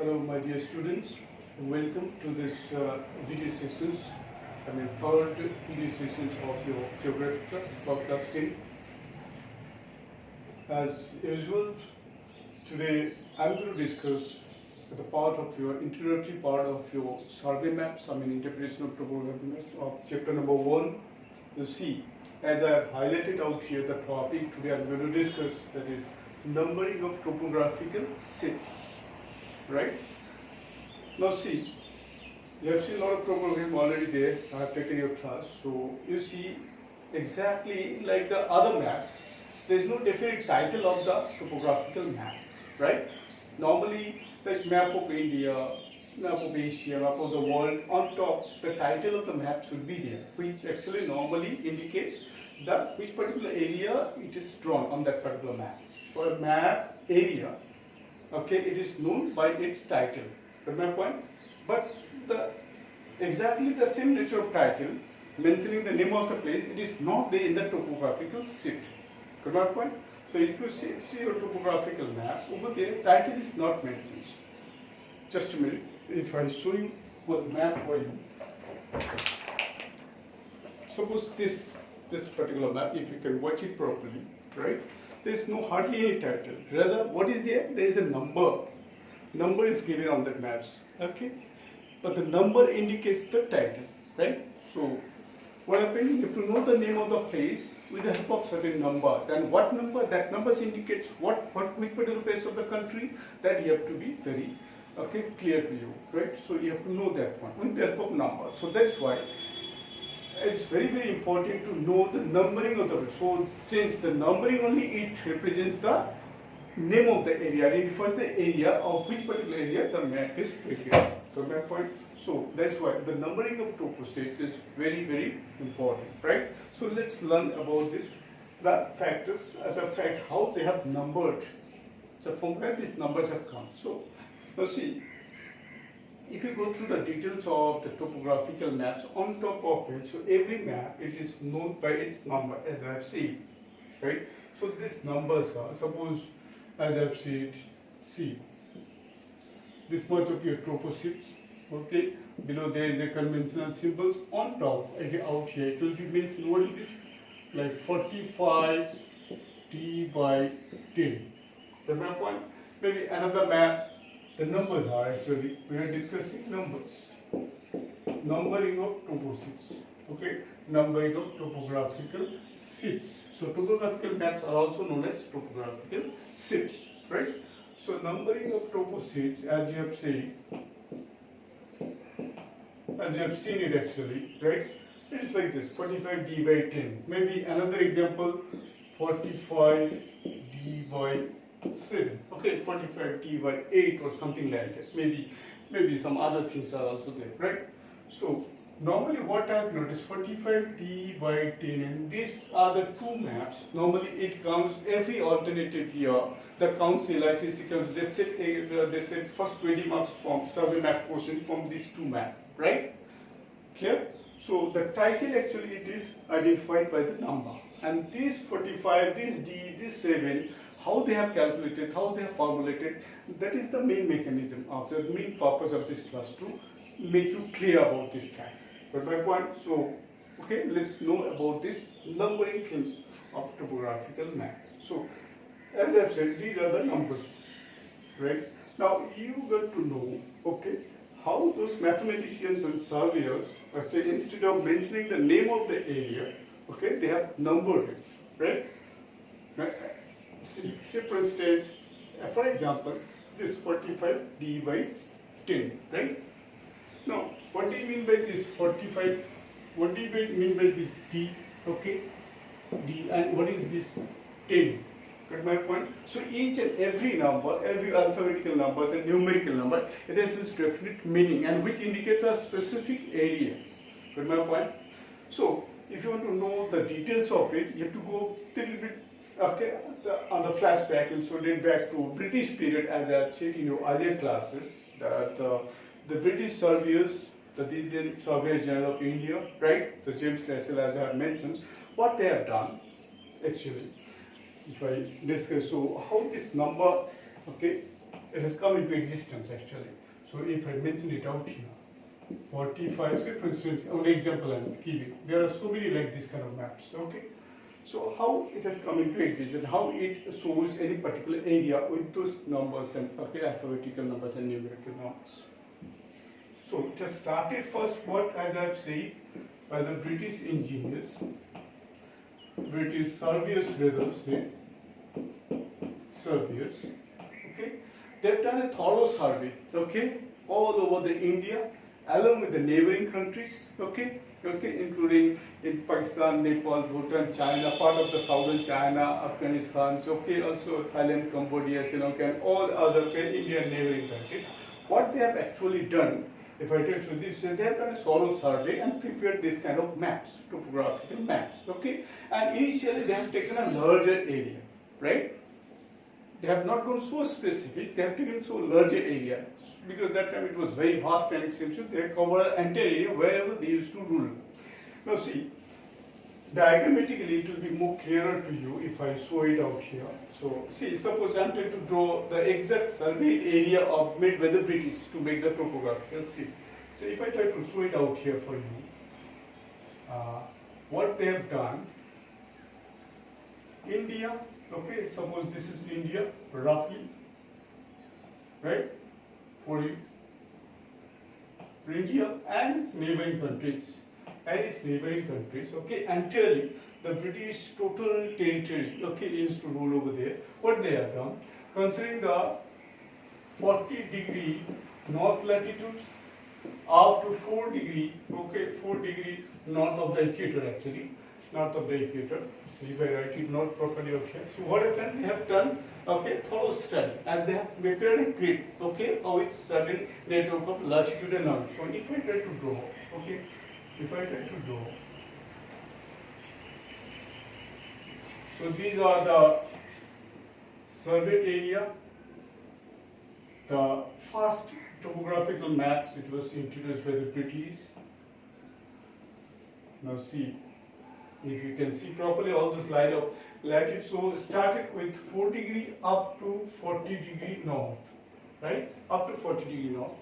Hello, my dear students. Welcome to this video sessions. Third video sessions of your geography class for class 10. As usual, today I'm going to discuss the part of your introductory part of your survey maps. Interpretation of topographic maps of chapter number 1. You see, as I have highlighted out here, the topic today I'm going to discuss, that is numbering of topographical sets. Right? Now see, you have seen a lot of topography already there. I have taken your class. So you see, exactly like the other map, there is no definite title of the topographical map, right? Normally, like map of India, map of Asia, map of the world, on top, the title of the map should be there, which actually normally indicates that which particular area it is drawn on that particular map. So a map area, okay, it is known by its title. Got my point? But exactly the same nature of title, mentioning the name of the place, it is not there in the topographical sheet. Got my point? So if you see your topographical map, over there, title is not mentioned. Just a minute. If I show you one map for you, suppose this particular map, if you can watch it properly, right? There is no hardly any title. Rather, what is there? There is a number. Number is given on the maps, okay? But the number indicates the title, right? So, what happens? You have to know the name of the place with the help of certain numbers. And what number? That numbers indicates which particular place of the country. That you have to be very, clear to you, right? So you have to know that one with the help of numbers. So that's why it's very, very important to know the numbering of the. So since the numbering only it represents the name of the area, identifies the area of which particular area the map is prepared. So my point. So that's why the numbering of topo sets is very, very important, right? So let's learn about this, the factors, the fact how they have numbered. So from where these numbers have come. So now see, if you go through the details of the topographical maps on top of it, so every map it is known by its number, as I have seen, right? So these numbers are, suppose as I have said, see this much of your topoships, okay? Below there is a conventional symbols. On top, out here, it will be mentioned. What is this? Like 45 d by 10. That's my point. Maybe another map. The numbers are actually, we are discussing numbers. Numbering of topoships, okay? Numbering of topographical sheets. So topographical maps are also known as topographical sheets, right? So numbering of topo sheets, as you have seen, as you have seen it actually, right? It is like this, 45 d by 10. Maybe another example, 45 d by 7. Okay, 45 d by 8 or something like that. Maybe some other things are also there, right? So normally what I have noticed, 45 d by 10, and these are the two maps. Normally it comes every alternative year. The council, ICC comes, they set first 20 marks from survey map portion from these two maps, right? Clear? So the title actually it is identified by the number. And this 45, this D, this 7, how they have calculated, how they have formulated, that is the main mechanism of the main purpose of this class to make you clear about this fact. But my point, so, okay, let's know about this numbering things of topographical map. So, as I've said, these are the numbers, right? Now, you got to know, okay, how those mathematicians and surveyors, actually, instead of mentioning the name of the area, okay, they have numbered it, right? See, for instance, for example, this 45 d by 10, right? Now, what do you mean by this 45? What do you mean by this d? Okay, d, and what is this 10? Got my point? So each and every number, every alphabetical numbers and numerical number, it has its definite meaning and which indicates a specific area. Got my point? So if you want to know the details of it, you have to go a little bit on the flashback and so then back to British period, as I have said in your earlier classes, that the British surveyors, the Indian Surveyor General of India, right? So James Russell, as I have mentioned, what they have done actually, if I discuss, so how this number, okay, it has come into existence actually. So if I mention it out here, 45, say for instance, only example I'm giving, there are so many like this kind of maps, okay? So how it has come into existence, how it shows any particular area with those numbers and okay, alphabetical numbers and numerical numbers. So it has started first, what as I've said, by the British engineers, British surveyors rather say, surveyors, okay? They've done a thorough survey, okay, all over the India, along with the neighboring countries, okay, including in Pakistan, Nepal, Bhutan, China, part of the southern China, Afghanistan, okay, also Thailand, Cambodia, Sri Lanka, and all other Indian neighboring countries. What they have actually done, if I tell you this, they have done a thorough survey and prepared this kind of maps, topographical maps, okay, and initially they have taken a larger area, right? They have not gone so specific, they have taken so larger area, because that time it was very vast and extensive, they have covered an entire area wherever they used to rule. Now see, diagrammatically it will be more clearer to you if I show it out here. So see, suppose I am trying to draw the exact surveyed area of made by the British to make the topographical see. So if I try to show it out here for you, what they have done, India, okay, suppose this is India, roughly, right, for you, India and its neighboring countries, okay, entirely the British total territory, okay, is to rule over there. What they have done, considering the 40-degree north latitude up to 4 degree, okay, 4 degree north of the equator actually, north of the equator. So if I write it not properly, okay. So what happened? They have done, okay, thorough study and they have prepared a grid, okay, with certain network of latitude and longitude. So if I try to draw, okay, so these are the surveyed area, the first topographical maps, it was introduced by the British. Now see, if you can see properly all this line of latitude, so started with 4 degree up to 40 degree north, right? Up to 40 degree north.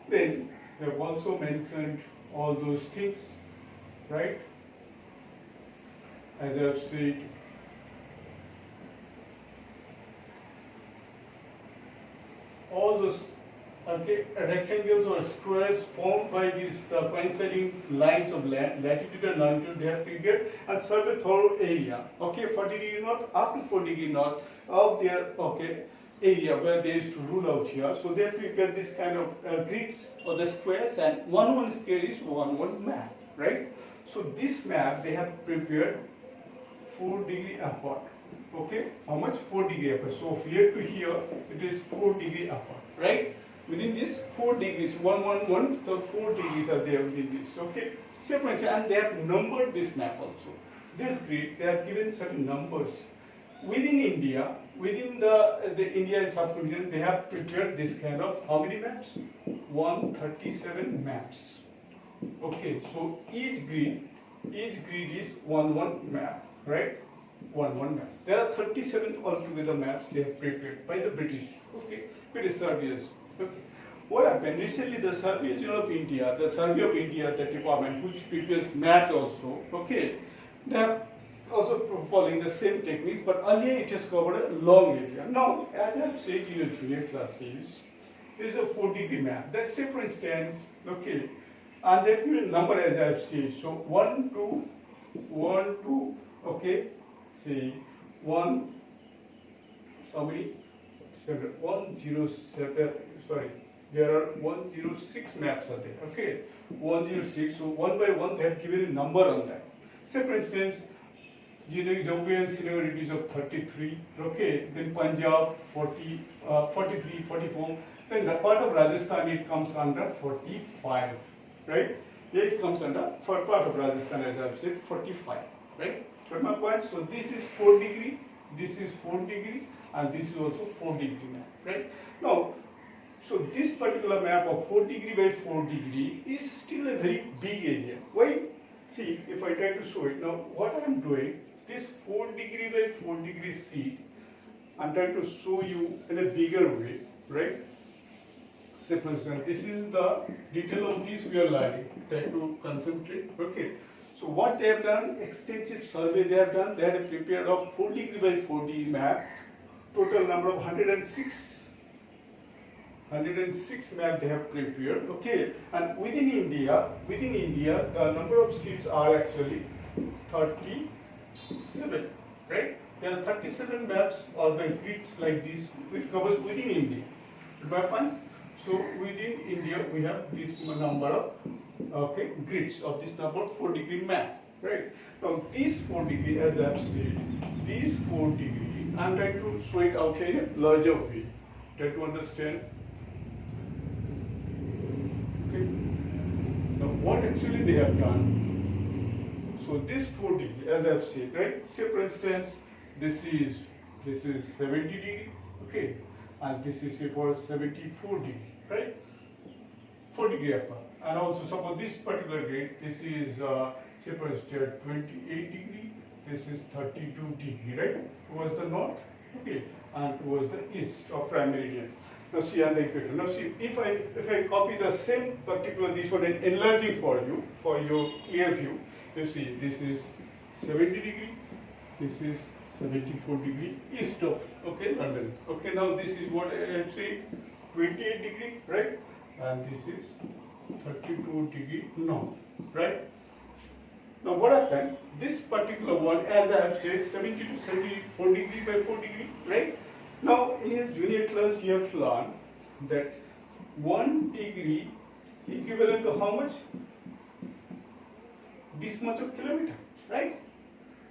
Then they have also mentioned all those things, right? As I have said, all those okay, rectangles or squares formed by these coinciding lines of latitude and longitude, they have prepared and certain thorough area, okay, 40 degree north up to 4 degree north of their, okay, area where they used to rule out here. So they have prepared this kind of grids or the squares, and one square is one map, right? So this map they have prepared 4 degree apart, okay, how much? 4 degree apart. So here to here it is 4 degree apart, right? Within this 4 degrees, 1, so 4 degrees are there within this, okay? So for instance, and they have numbered this map also. This grid, they have given certain numbers. Within India, within the Indian subcontinent, they have prepared this kind of, how many maps? 137 maps. Okay, so each grid is one map, right? One map. There are 37 altogether maps they have prepared by the British, okay? British surveyors. Okay. What happened recently? The Survey General of India, the Survey of India, the department which prepares maps also, okay, they are also following the same techniques, but earlier it has covered a long area. Now, as I have said in your junior classes, there is a 4 degree map. Let's say, for instance, okay, and there will be a number as I have said. So 1, 2, okay, say 1, how many? 107. Sorry, there are 106 maps are there. Okay, 106. So one by one they have given a number on that. Say for instance, Jammu and Srinagar it is of 33. Okay, then Punjab 40, 43, 44. Then the part of Rajasthan it comes under 45. Right? Here it comes under for part of Rajasthan as I have said 45. Right? Got my point? So this is 4 degree. This is 4 degree. And this is also 4 degree map, right? Now, so this particular map of 4 degree by 4 degree is still a very big area. Why? See, if I try to show it now, what I am doing, this 4 degree by 4 degree sheet, I am trying to show you in a bigger way. right? Say for instance, this is the detail of this we are learning. Try to concentrate. Okay. So what they have done, extensive survey they have done. They had prepared a 4 degree by 4 degree map. Total number of 106 map they have prepared. Okay. And within India, the number of seats are actually 37. Right? There are 37 maps or the grids like this which covers within India. My point. So within India we have this number of grids of this number 4 degree map, right? Now this 4 degree, as I have said, this 4 degree, I am trying to show it out here in a larger way. Try to understand. Okay. Now what actually they have done? So this 4 degree, as I have said, right? Say for instance, this is 70 degree, okay, and this is say for 74 degree, right? 4 degree apart. And also suppose this particular grid, this is say for instance 28 degree, this is 32 degree, right? Towards the north, okay, and towards the east of prime meridian. Now see on the equator. Now see, if I copy the same particular this one and enlarging for you, for your clear view, you see this is 70 degree, this is 74 degree east of London. Okay, now this is what I am saying, 28 degree, right? And this is 32 degree north, right? Now what happened? This particular one, as I have said, 70 to 74 degree by 4 degree, right? Now in your junior class you have learned that 1 degree equivalent to how much? This much of kilometer, right?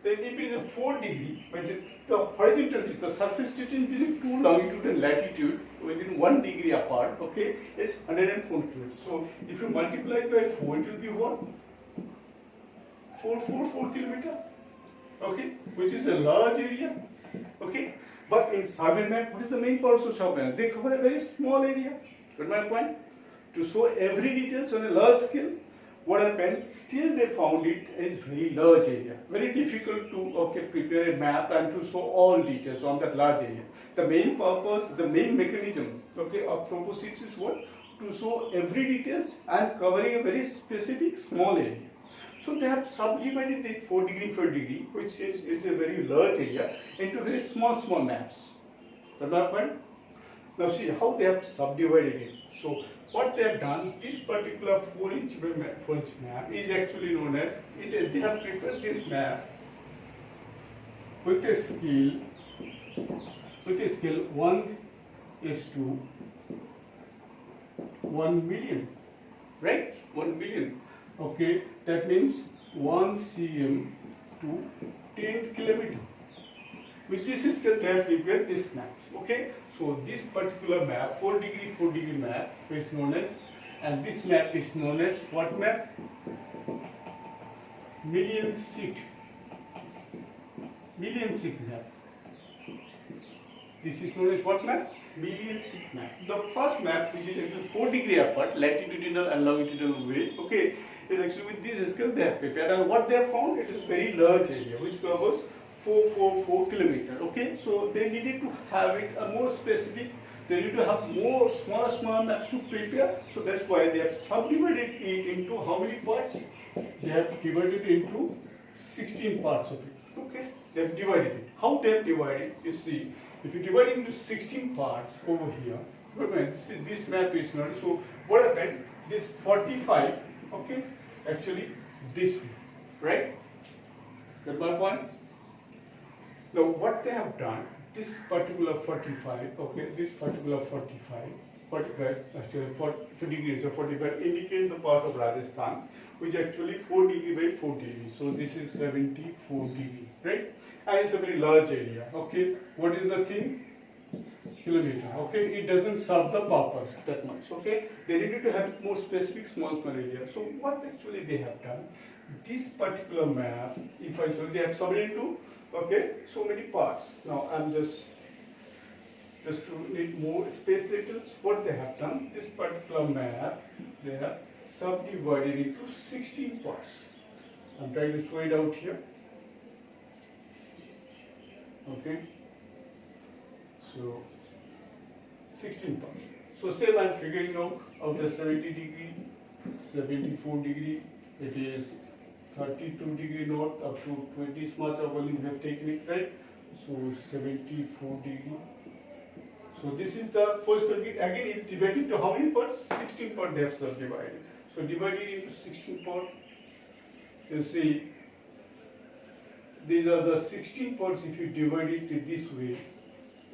Then if it is a 4 degree, which is the horizontal distance, the surface distance between two longitude and latitude within 1 degree apart, okay, is 104 kilometers. So if you multiply it by 4, it will be what? 444 kilometer, okay, which is a large area, okay. But in survey map, what is the main purpose of survey map? They cover a very small area. Got my point? To show every details on a large scale. What happened? Still they found it is very large area. Very difficult to prepare a map and to show all details on that large area. The main purpose, the main mechanism, of proposits is what? To show every details and covering a very specific small area. So they have subdivided the 4 degree, which is a very large area, into very small maps. Got my point? Now see how they have subdivided it. So what they have done, this particular 4-inch map is actually known as, they have prepared this map with a scale 1:1,000,000, right? 1 million. Okay, that means 1 cm to 10 kilometer. With this scale, they have prepared this map. Okay, so this particular map, 4 degree map, is known as, and this map is known as what map? Million sheet map. This is known as what map? Million sheet map. The first map, which is actually 4 degree apart, latitudinal and longitudinal way, okay, is actually with this scale they have prepared. And what they have found, it is very large area, which covers 444 kilometer. Okay, so they needed to have it a more specific. They need to have more small maps to prepare. So that's why they have subdivided it into how many parts? They have divided it into 16 parts of it. Okay, they have divided it. How they have divided? You see, if you divide it into 16 parts over here, this map is not. So what happened? This 45. Okay, actually this way, right? Got my point? Now what they have done, this particular 45, okay, this particular 45 actually 40 degrees or 45 indicates the part of Rajasthan, which actually 4 degree by 4 degree. So this is 74 degree, right? And it's a very large area. Okay, what is the thing? Kilometer. Okay, it doesn't serve the purpose that much. Okay, they needed to have more specific small area. So what actually they have done? This particular map, if I show, they have subdivided into so many parts. Now I'm just to need more space details. What they have done? This particular map they have subdivided into 16 parts. I'm trying to show it out here. Okay. So 16 parts. So same I'm figuring out of the 70 degree, 74 degree, it is 32 degree north up to 20 much of volume we have taken it, right? So 74 degree. So this is the first circuit. Again, it's divided to how many parts? 16 parts they have subdivided. So divided into 16 parts. You see, these are the 16 parts. If you divide it this way,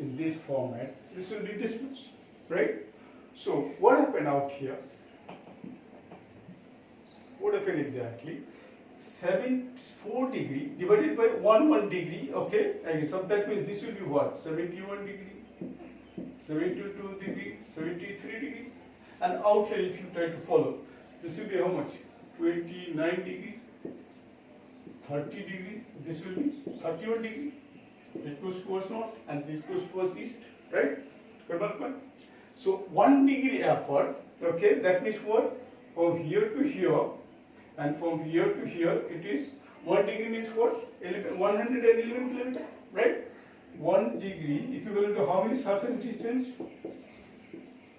in this format, this will be this much, right? So what happened out here? What happened exactly? 74 degree divided by 1 degree, okay? And so that means this will be what? 71 degree, 72 degree, 73 degree. And out here, if you try to follow, this will be how much? 29 degree, 30 degree, this will be 31 degree. It goes towards north and this goes towards east, right? Got my point? So 1 degree apart, okay, that means what? From here to here, and from here to here, it is 1 degree means what? 111 kilometer, right? 1 degree equivalent to how many surface distance?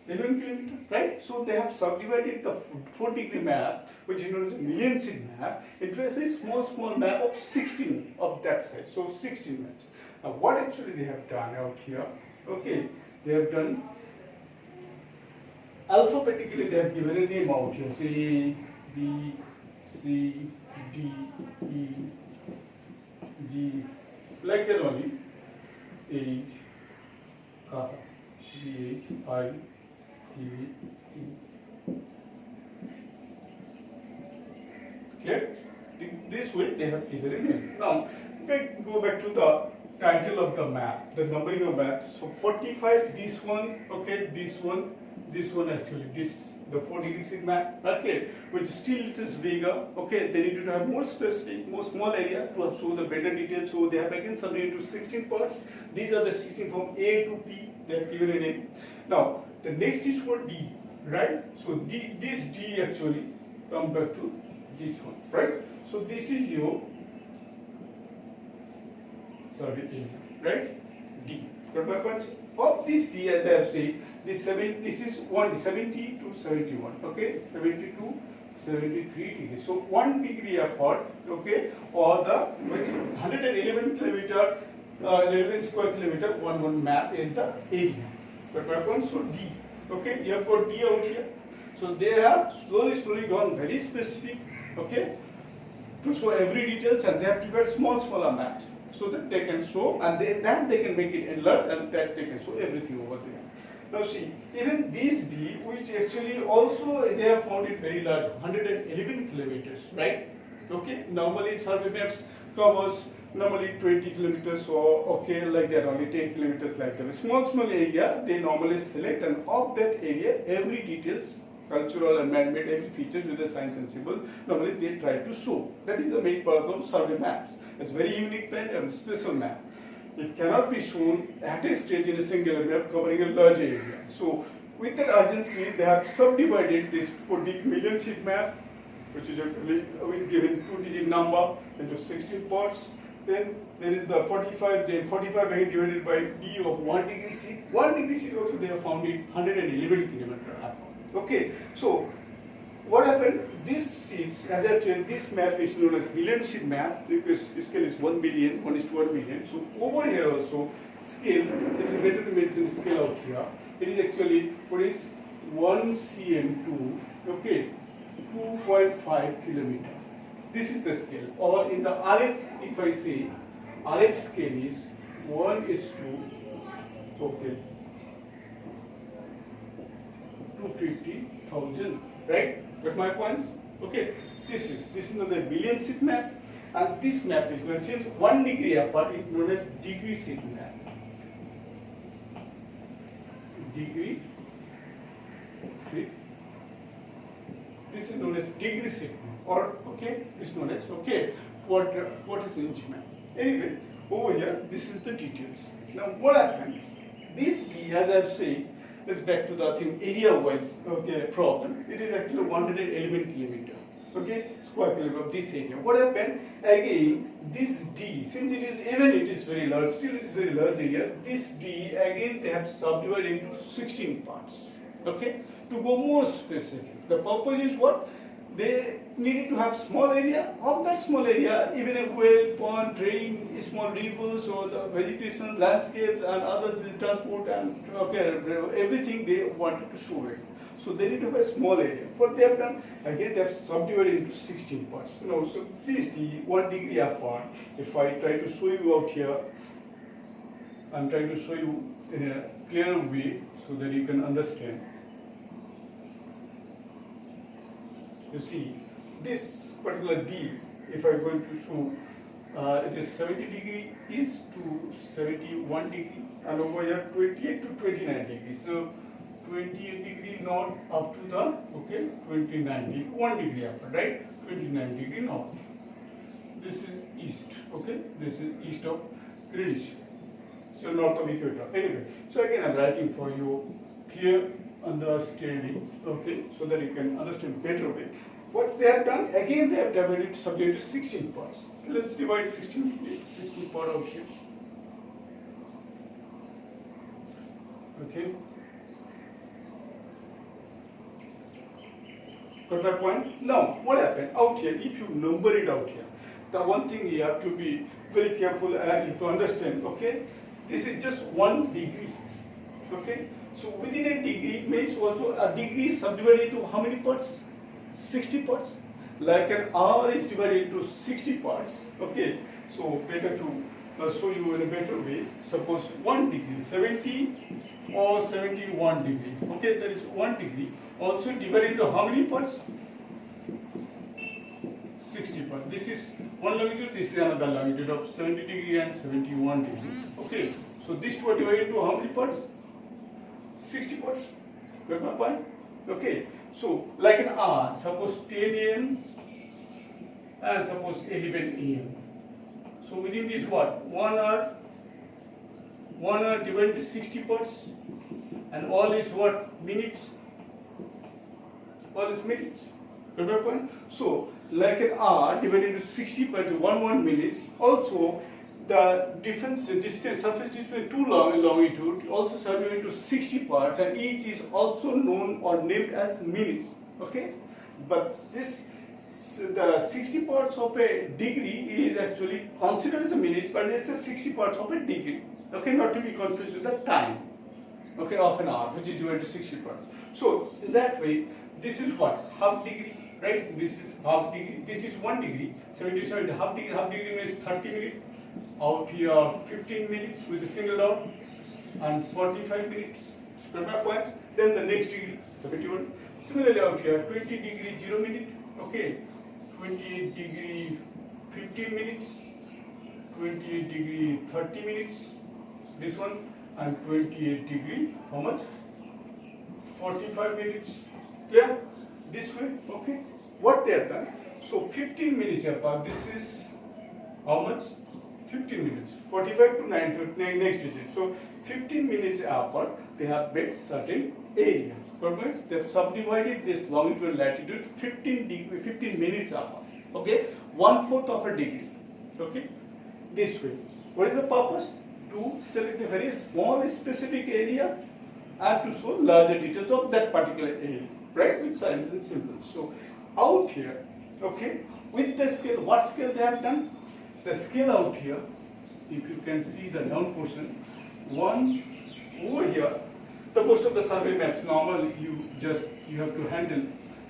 11 kilometer, right? So they have subdivided the 4 degree map, which is known as a million seed map, into a very small map of 16 of that size. So 16 maps. Now what actually they have done out here? Okay, they have done alphabetically. They have given a name out here. A, B, C, D, E, G, like that only. H, G, H, I, G, E. Clear? This way they have given a name. Now, go back to the title of the map, the numbering of maps. So 45, this one, okay, this one actually, this, the 4 degree seed map, okay, which still it is bigger, okay, they need to have more specific, more small area to show the better details. So they have again subdivided into 16 parts. These are the 16 from A to P, they have given a name. Now, the next is for D, right? So this D actually come back to this one, right? So this is your, right? D. Got my punch? Of this D, as I have said, this is 70 to 71, okay? 70 to 73 degrees. So 1 degree apart, okay? Or the which 111 kilometer, 11 square kilometer, one map is the area. Got my punch? So D, okay? You have got D out here. So they have slowly gone very specific, okay? To show every details, and they have prepared smaller maps, so that they can show, and then they can make it enlarged, and that they can show everything over there. Now see, even this D, which actually also they have found it very large, 111 kilometers, right? Okay, normally survey maps covers normally 20 kilometers or okay like that, only 10 kilometers like that. A small area they normally select, and of that area every details, cultural and man-made, every features with the signs and symbol, normally they try to show. That is the main purpose of survey maps. It's very unique plan and special map. It cannot be shown at a stage in a single map covering a large area. So with that urgency, they have subdivided this 40 million sheet map, which is actually given 2-digit number, into 16 parts. Then there is the 45, then 45 again divided by D of 1 degree C. 1 degree C also they have found it 111 kilometer. Okay, so what happened? This sheets, as I said, this map is known as million sheet map because scale is 1 billion, 1:1 million. So over here also scale, it is better to mention scale out here. It is actually what is 1 cm to okay 2.5 kilometer. This is the scale. Or in the RF, if I say RF scale is 1:2 okay 250,000, right? Got my points? Okay, this is known as million sheet map, and this map is known, since 1 degree apart, is known as degree sheet map. Degree sheet. This is known as degree sheet map, or okay, it's known as okay what is inch map. Anyway, over here, this is the details. Now, what happened? This D, as I've said, let's back to the thing area-wise okay problem. It is actually 111 kilometer. okay, square kilometer of this area. What happened? Again, this D, since it is very large, still it is very large area. This D again they have subdivided into 16 parts. Okay, to go more specific, the purpose is what? They needed to have small area. Of that small area, even a well, pond, drain, small rivers, or the vegetation, landscapes, and other transport and everything they wanted to show it. So they need to have a small area. What they have done, again they have subdivided into 16 parts. So this D 1 degree apart. If I try to show you out here, I'm trying to show you in a clearer way so that you can understand. You see, this particular D, if I'm going to show, it is 70 degree east to 71 degree, and over here 28 to 29 degrees. So 28 degree north up to the 29 degree, 1 degree upper, right? 29 degree north. This is east, okay? This is east of Greenwich, so north of equator. Anyway, so again I'm writing for you clear understanding, okay, so that you can understand better way. What they have done, again they have divided subject to 16 parts. So let's divide 16 part out here. Okay. Got my point? Now, what happened out here? If you number it out here, the one thing you have to be very careful and to understand. Okay, this is just 1 degree. Okay, so within a degree means also a degree is subdivided into how many parts? 60 parts. Like an hour is divided into 60 parts. Okay, so better to show you in a better way. Suppose 1 degree, 70 or 71 degree. Okay, that is 1 degree. Also divided into how many parts? 60 parts. This is one longitude, this is another longitude of 70 degree and 71 degree. Okay, so these two are divided into how many parts? 60 parts. Got my point? Okay, so like an hour, suppose 10 a.m. and suppose 11 a.m. So within this what? 1 hour divided into 60 parts, and all is what? Minutes. All is minutes. Got my point? So like an hour divided into 60 parts, 1 minute. Also the distance surface distance between two longitude also subdivided into 60 parts, and each is also known or named as minutes. Okay, but this the 60 parts of a degree is actually considered as a minute, but it's a 60 parts of a degree. Okay, not to be confused with the time. Okay, of an hour, which is divided into 60 parts. So in that way, this is what? Half degree, right? This is half degree. This is 1 degree. 77 half degree. Half degree means 30 minutes. Out here 15 minutes with a single hour, and 45 minutes. Got my points? Then the next degree 71. Similarly out here 20 degree 0 minute. Okay, 28 degree 15 minutes, 28 degree 30 minutes. This one, and 28 degree how much? 45 minutes. Clear? This way. Okay. What they have done? So 15 minutes apart. This is how much? 15 minutes, 45 to 9 to next digit. So 15 minutes apart, they have made certain area. They have subdivided this longitude and latitude 15 minutes apart. Okay, 1/4 of a degree. Okay, this way. What is the purpose? To select a very small specific area and to show larger details of that particular area, right? With signs and symbols. So out here, okay, with the scale, what scale they have done? The scale out here, if you can see the down portion, 1 over here, the most of the survey maps normally you have to handle,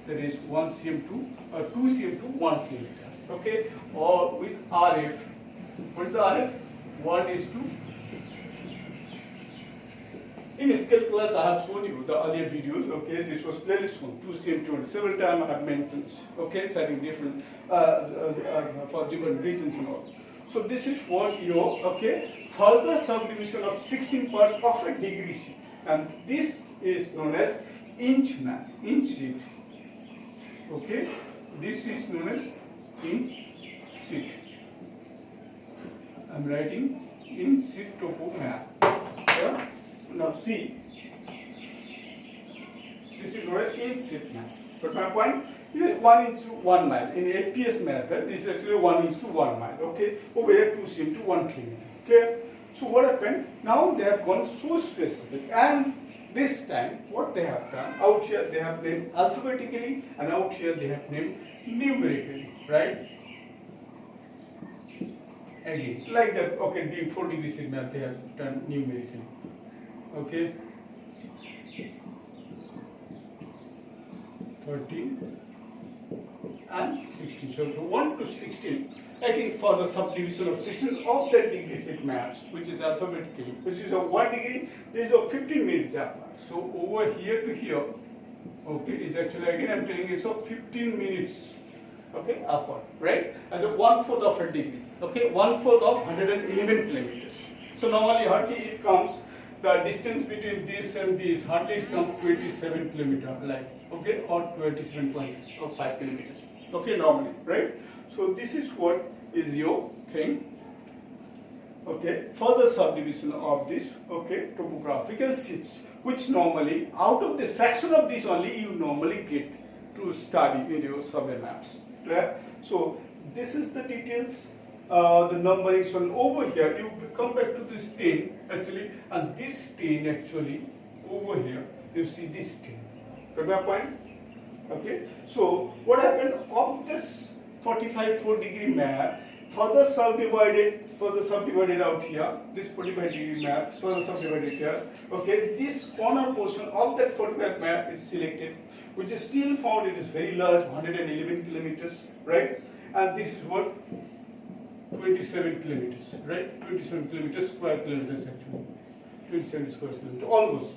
that is 1 cm2 or 2 cm to 1 kilometer, okay, or with RF. What is the RF? 1:2. In scale class, I have shown you the earlier videos. Okay, this was clearly shown 2 cm2, and several times I have mentioned. Okay, setting different for different regions and all. So this is what your further subdivision of 16 parts of a degree sheet, and this is known as inch map, inch sheet. Okay, this is known as inch sheet. I'm writing inch sheet topo map. Yeah? Now see, this is known as inch sheet map. But my point, 1 into 1 mile. In APS method, this is actually 1 into 1 mile. Okay, over here 2 cm to 1 kilometer. Clear? So what happened? Now they have gone so specific, and this time what they have done, out here they have named alphabetically, and out here they have named numerically, right? Again, like that. Okay, the 4 degree signal they have done numerically. Okay, 13 and 16. So 1 to 16. Again, for the subdivision of 16 of that degree sig maps, which is alphabetically, which is a 1 degree, this is a 15 minutes apart. So over here to here, okay, is actually, again I'm telling you, it's a 15 minutes, okay, apart, right? As a 1/4 of a degree, okay, 1/4 of 111 kilometers. So normally hardly it comes, the distance between this and this hardly it comes 27 kilometer, like, okay, or 27.5 kilometers, okay, normally, right? So this is what is your thing, okay, further subdivision of this, okay, topographical sheets, which normally, out of this fraction of this only, you normally get to study in your survey maps, right? So this is the details, the numbering. So over here, you come back to this 10 actually, and this 10 actually, over here, you see this 10. Got my point? Okay, so what happened of this 45 4 degree map, further subdivided out here, this 45 degree map further subdivided here, okay, this corner portion of that 45 map is selected, which is still found, it is very large, 111 kilometers, right? And this is what, 27 kilometers, right? 27 kilometers, square kilometers actually, 27 square kilometers, almost.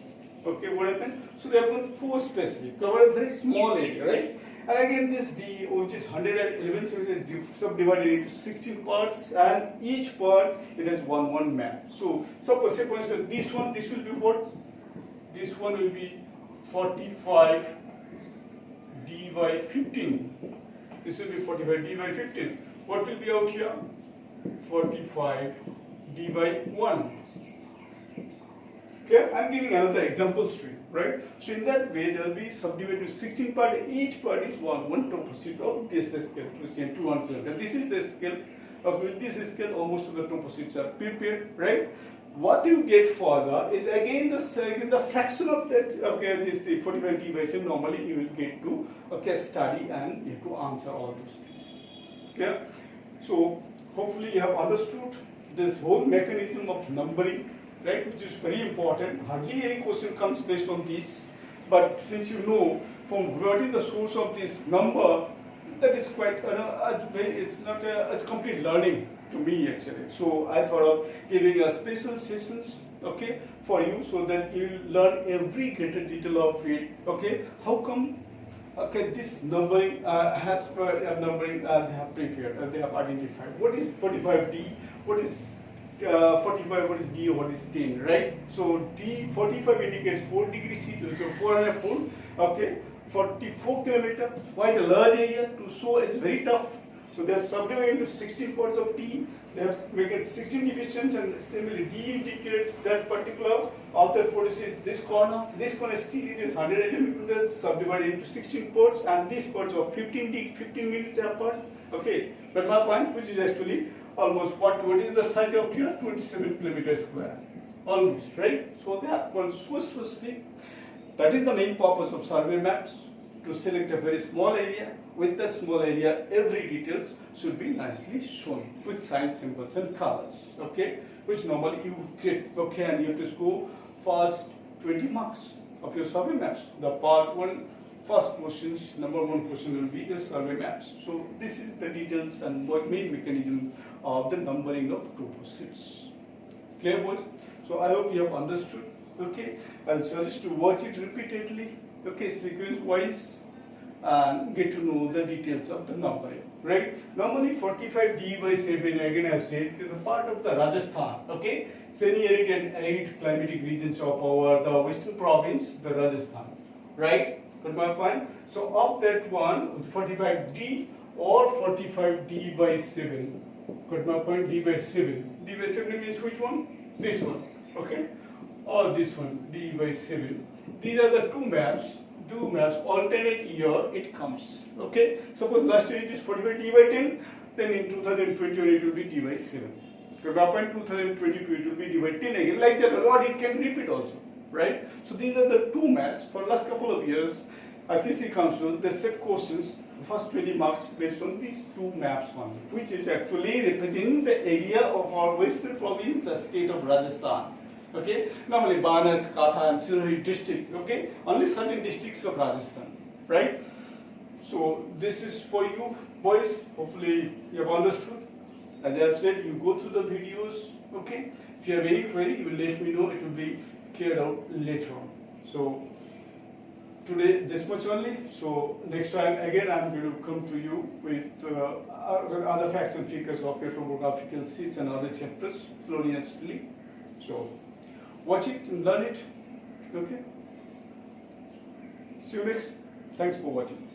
Okay, what happened? So they have got 4 specific, cover a very small area, right? And again this D, which is 111, so it is subdivided into 16 parts, and each part it has one map. So suppose say for instance this one, this will be what? This one will be 45 D by 15. This will be 45 D by 15. What will be out here? 45 D by 1. Okay, I'm giving another example to you, right? So in that way, there will be subdivided to 16 parts. Each part is one toposit of this scale, 2 cm to 1 kilometer. This is the scale. With this scale, almost the toposits are prepared, right? What you get further is again the fraction of that. Okay, this 45 D by 7. Normally, you will get to study and you have to answer all those things. Okay, so hopefully you have understood this whole mechanism of numbering, right, which is very important. Hardly any question comes based on this, but since you know from what is the source of this number, that is quite it's not it's complete learning to me actually. So I thought of giving a special sessions, okay, for you, so that you learn every greater detail of it. Okay, how come? Okay, this numbering has numbering they have prepared, they have identified. What is 45D? What is 45, what is D, what is 10, right? So D 45 indicates 4 degrees C, so 404, okay, 44 kilometer, quite a large area to show, it's very tough. So they have subdivided into 16 parts of D, they have made 16 divisions, and similarly D indicates that particular of the 46, this corner still it is 111 meters subdivided into 16 parts, and these parts of 15 minutes apart, okay, but my point, which is actually almost what is the size of here? 27 kilometers square, almost, right? So they are one so specific. That is the main purpose of survey maps, to select a very small area. With that small area, every details should be nicely shown with sign symbols and colors, okay, which normally you get, okay, and you have to score first 20 marks of your survey maps. The part 1 first questions, number 1 question will be the survey maps. So this is the details and what main mechanism of the numbering of toposits. Clear, boys? So I hope you have understood. Okay, I'll suggest to watch it repeatedly. Okay, sequence wise, and get to know the details of the numbering. Right? Normally 45 D by 7, again I have said, is a part of the Rajasthan. Okay, semi-arid and arid climatic regions of our the western province, the Rajasthan. Right? Got my point? So of that one, 45D or 45D by 7. Got my point? D by 7. D by 7 means which one? This one. Okay? Or this one, D by 7. These are the two maps. do maths, alternate year it comes. Okay, suppose last year it is 45 d by 10, then in 2021 it will be d by 7. So in 2022 it will be d by 10 again, like that, or it can repeat also, right? So these are the two maths for last couple of years. ICSE Council, they set questions, the first 20 marks based on these two maps only, which is actually representing the area of our Western province, the state of Rajasthan. Okay, normally Banas, Katha and Sirhi district, okay, only certain districts of Rajasthan, right? So this is for you boys, hopefully you have understood. As I have said, you go through the videos, okay? If you have any query, you will let me know, it will be cleared out later on. So today this much only, so next time again I am going to come to you with other facts and figures of your topographical sheets and other chapters, slowly and steadily. So watch it and learn it, okay? See you next. Thanks for watching.